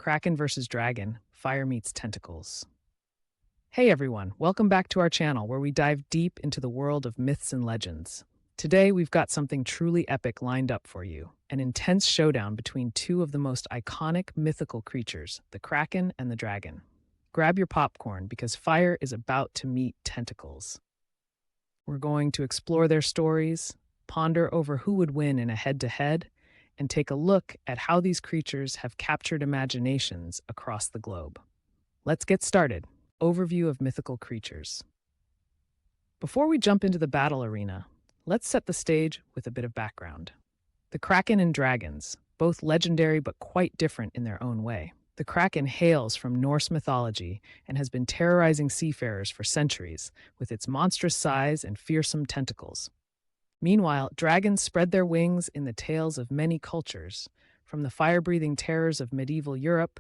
Kraken versus Dragon, Fire Meets Tentacles. Hey everyone, welcome back to our channel where we dive deep into the world of myths and legends. Today we've got something truly epic lined up for you, an intense showdown between two of the most iconic mythical creatures, the Kraken and the Dragon. Grab your popcorn because fire is about to meet tentacles. We're going to explore their stories, ponder over who would win in a head-to-head, and take a look at how these creatures have captured imaginations across the globe. Let's get started. Overview of mythical creatures. Before we jump into the battle arena, let's set the stage with a bit of background. The Kraken and dragons, both legendary but quite different in their own way. The Kraken hails from Norse mythology and has been terrorizing seafarers for centuries with its monstrous size and fearsome tentacles. Meanwhile, dragons spread their wings in the tales of many cultures, from the fire-breathing terrors of medieval Europe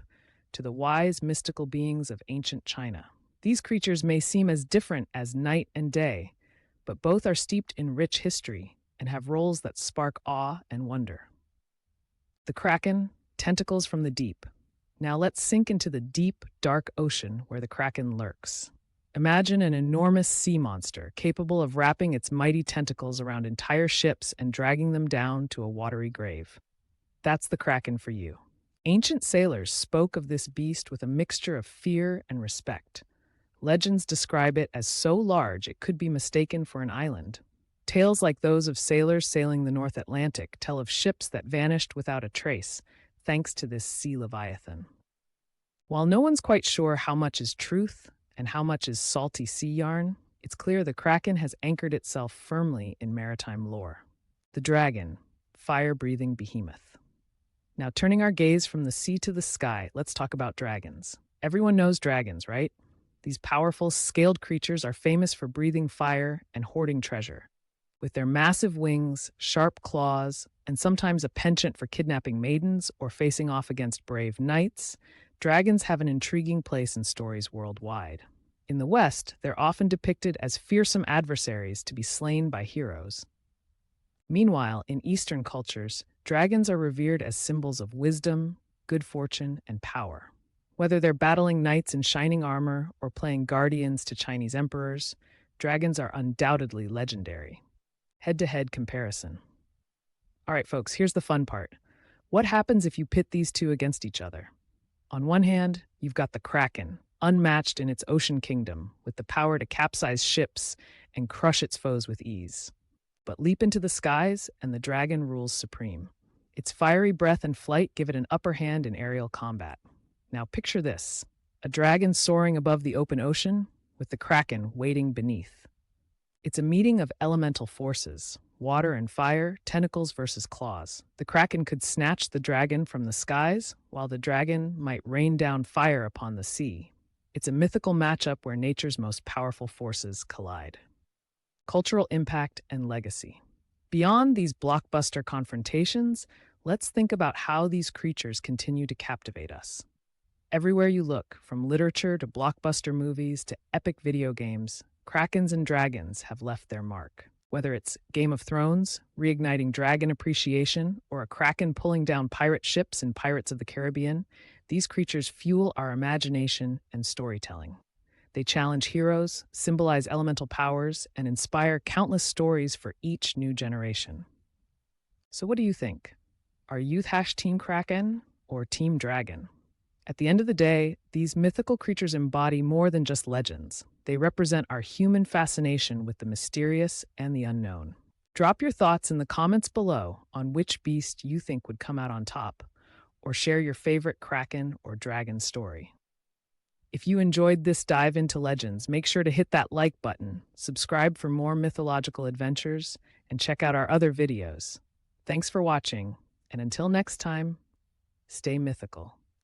to the wise, mystical beings of ancient China. These creatures may seem as different as night and day, but both are steeped in rich history and have roles that spark awe and wonder. The Kraken, tentacles from the deep. Now let's sink into the deep, dark ocean where the Kraken lurks. Imagine an enormous sea monster capable of wrapping its mighty tentacles around entire ships and dragging them down to a watery grave. That's the Kraken for you. Ancient sailors spoke of this beast with a mixture of fear and respect. Legends describe it as so large it could be mistaken for an island. Tales like those of sailors sailing the North Atlantic tell of ships that vanished without a trace, thanks to this sea leviathan. While no one's quite sure how much is truth and how much is salty sea yarn, it's clear the Kraken has anchored itself firmly in maritime lore. The Dragon, fire-breathing behemoth. Now, turning our gaze from the sea to the sky, let's talk about dragons. Everyone knows dragons, right? These powerful, scaled creatures are famous for breathing fire and hoarding treasure. With their massive wings, sharp claws, and sometimes a penchant for kidnapping maidens or facing off against brave knights, dragons have an intriguing place in stories worldwide. In the West, they're often depicted as fearsome adversaries to be slain by heroes. Meanwhile, in Eastern cultures, dragons are revered as symbols of wisdom, good fortune, and power. Whether they're battling knights in shining armor or playing guardians to Chinese emperors, dragons are undoubtedly legendary. Head-to-head comparison. All right, folks, here's the fun part. What happens if you pit these two against each other? On one hand, you've got the Kraken, unmatched in its ocean kingdom, with the power to capsize ships and crush its foes with ease. But leap into the skies, and the dragon rules supreme. Its fiery breath and flight give it an upper hand in aerial combat. Now picture this, a dragon soaring above the open ocean, with the Kraken waiting beneath. It's a meeting of elemental forces, water and fire, tentacles versus claws. The Kraken could snatch the dragon from the skies, while the dragon might rain down fire upon the sea. It's a mythical matchup where nature's most powerful forces collide. Cultural impact and legacy. Beyond these blockbuster confrontations, let's think about how these creatures continue to captivate us. Everywhere you look, from literature to blockbuster movies to epic video games, Krakens and dragons have left their mark. Whether it's Game of Thrones, reigniting dragon appreciation, or a Kraken pulling down pirate ships in Pirates of the Caribbean, these creatures fuel our imagination and storytelling. They challenge heroes, symbolize elemental powers, and inspire countless stories for each new generation. So what do you think? Are you Team Kraken or Team Dragon? At the end of the day, these mythical creatures embody more than just legends. They represent our human fascination with the mysterious and the unknown. Drop your thoughts in the comments below on which beast you think would come out on top, or share your favorite Kraken or dragon story. If you enjoyed this dive into legends, make sure to hit that like button, subscribe for more mythological adventures, and check out our other videos. Thanks for watching, and until next time, stay mythical.